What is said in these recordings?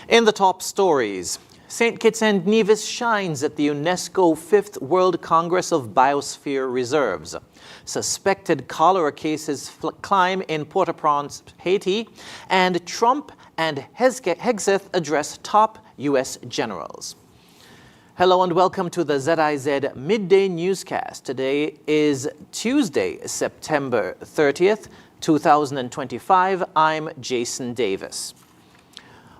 In the top stories, St. Kitts and Nevis shines at the UNESCO 5th World Congress of Biosphere Reserves. Suspected cholera cases climb in Port-au-Prince, Haiti, and Trump and Hegseth address top U.S. generals. Hello and welcome to the ZIZ Midday Newscast. Today is Tuesday, September 30th, 2025. I'm Jason Davis.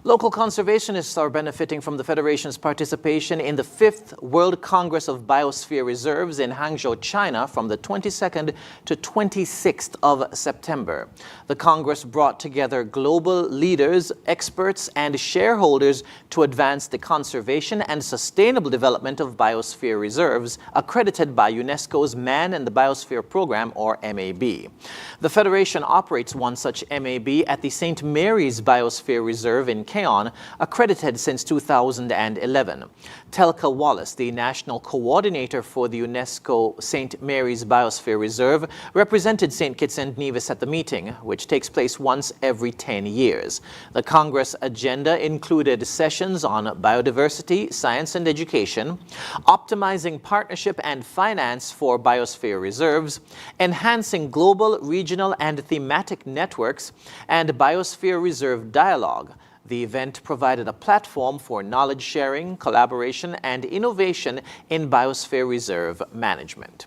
Local conservationists are benefiting from the Federation's participation in the 5th World Congress of Biosphere Reserves in Hangzhou, China from the 22nd to 26th of September. The Congress brought together global leaders, experts, and shareholders to advance the conservation and sustainable development of biosphere reserves accredited by UNESCO's Man and the Biosphere Program, or MAB. The Federation operates one such MAB at the St. Mary's Biosphere Reserve in accredited since 2011. Telka Wallace, the national coordinator for the UNESCO St. Mary's Biosphere Reserve, represented St. Kitts and Nevis at the meeting, which takes place once every 10 years. The Congress agenda included sessions on biodiversity, science and education, optimizing partnership and finance for biosphere reserves, enhancing global, regional and thematic networks, and biosphere reserve dialogue. The event provided a platform for knowledge sharing, collaboration, and innovation in biosphere reserve management.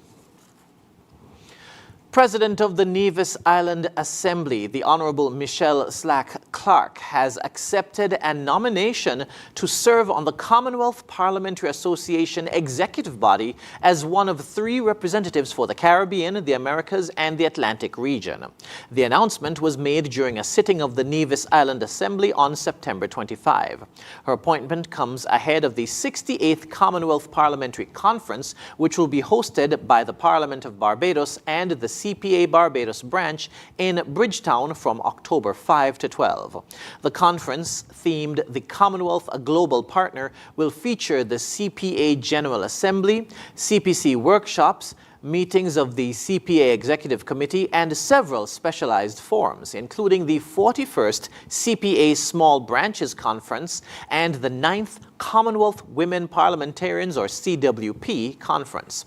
President of the Nevis Island Assembly, the Honorable Michelle Slack-Clark, has accepted a nomination to serve on the Commonwealth Parliamentary Association executive body as one of 3 representatives for the Caribbean, the Americas, and the Atlantic region. The announcement was made during a sitting of the Nevis Island Assembly on September 25. Her appointment comes ahead of the 68th Commonwealth Parliamentary Conference, which will be hosted by the Parliament of Barbados and the CPA Barbados branch in Bridgetown from October 5 to 12. The conference, themed The Commonwealth, a Global Partner, will feature the CPA General Assembly, CPC workshops, meetings of the CPA Executive Committee, and several specialized forums, including the 41st CPA Small Branches Conference and the 9th Commonwealth Women Parliamentarians, or CWP, Conference.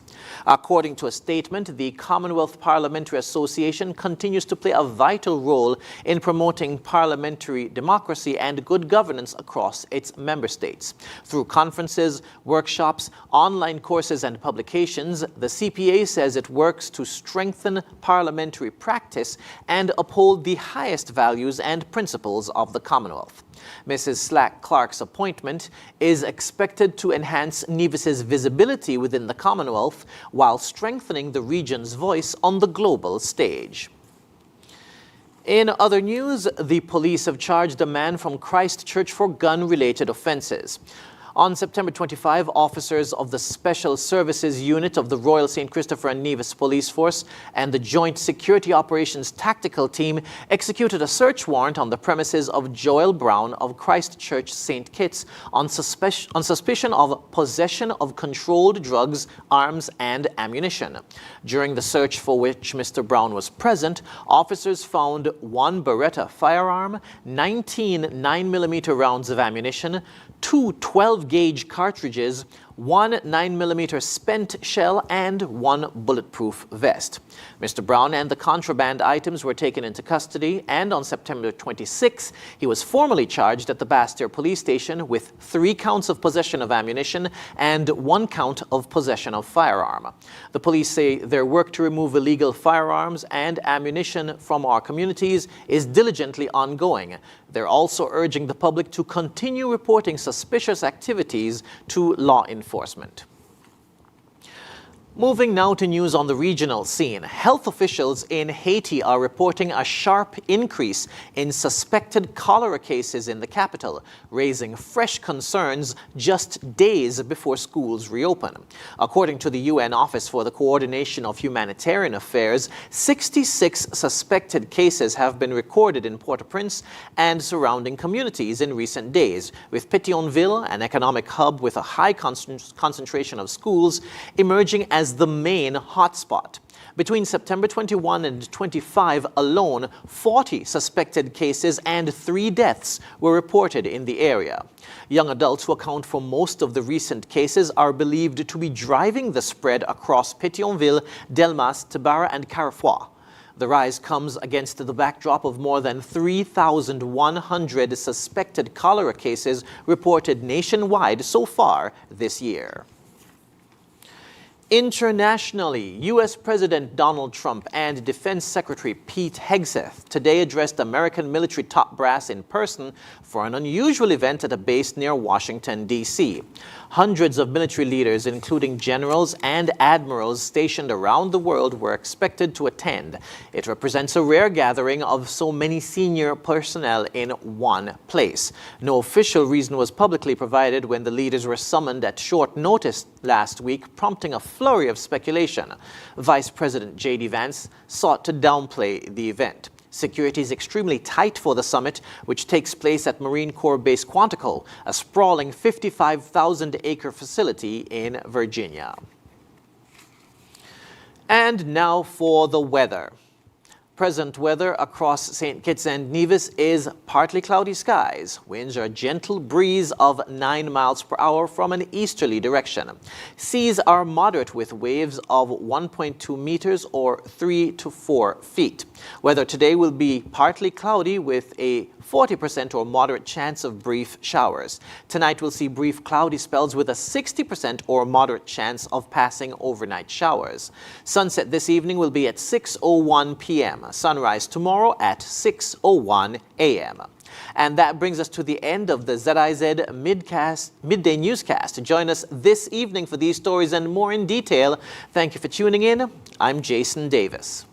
According to a statement, the Commonwealth Parliamentary Association continues to play a vital role in promoting parliamentary democracy and good governance across its member states. Through conferences, workshops, online courses, and publications, the CPA says it works to strengthen parliamentary practice and uphold the highest values and principles of the Commonwealth. Mrs. Slack-Clark's appointment is expected to enhance Nevis's visibility within the Commonwealth while strengthening the region's voice on the global stage. In other news, the police have charged a man from Christchurch for gun-related offenses. On September 25, officers of the Special Services Unit of the Royal St. Christopher and Nevis Police Force and the Joint Security Operations Tactical Team executed a search warrant on the premises of Joel Brown of Christchurch, St. Kitts on suspicion of possession of controlled drugs, arms, and ammunition. During the search, for which Mr. Brown was present, officers found 1 Beretta firearm, 19 9mm rounds of ammunition, 2 12-gauge cartridges, 1 9mm spent shell, and 1 bulletproof vest. Mr. Brown and the contraband items were taken into custody, and on September 26, he was formally charged at the Bastyr Police Station with 3 counts of possession of ammunition and 1 count of possession of firearm. The police say their work to remove illegal firearms and ammunition from our communities is diligently ongoing. They're also urging the public to continue reporting suspicious activities to law enforcement. Moving now to news on the regional scene. Health officials in Haiti are reporting a sharp increase in suspected cholera cases in the capital, raising fresh concerns just days before schools reopen. According to the UN Office for the Coordination of Humanitarian Affairs, 66 suspected cases have been recorded in Port-au-Prince and surrounding communities in recent days, with Pétionville, an economic hub with a high concentration of schools, emerging as the main hotspot. Between September 21 and 25 alone, 40 suspected cases and 3 deaths were reported in the area. Young adults who account for most of the recent cases are believed to be driving the spread across Pétionville, Delmas, Tabarra, and Carrefour. The rise comes against the backdrop of more than 3,100 suspected cholera cases reported nationwide so far this year. Internationally, U.S. President Donald Trump and Defense Secretary Pete Hegseth today addressed American military top brass in person for an unusual event at a base near Washington, D.C. Hundreds of military leaders, including generals and admirals stationed around the world, were expected to attend. It represents a rare gathering of so many senior personnel in one place. No official reason was publicly provided when the leaders were summoned at short notice last week, prompting a flurry of speculation. Vice President J.D. Vance sought to downplay the event. Security is extremely tight for the summit, which takes place at Marine Corps Base Quantico, a sprawling 55,000-acre facility in Virginia. And now for the weather. Present weather across St. Kitts and Nevis is partly cloudy skies. Winds are a gentle breeze of 9 miles per hour from an easterly direction. Seas are moderate with waves of 1.2 meters or 3 to 4 feet. Weather today will be partly cloudy with a 40% or moderate chance of brief showers. Tonight we'll see brief cloudy spells with a 60% or moderate chance of passing overnight showers. Sunset this evening will be at 6:01 p.m. Sunrise tomorrow at 6:01 a.m. And that brings us to the end of the ZIZ Midday Newscast. Join us this evening for these stories and more in detail. Thank you for tuning in. I'm Jason Davis.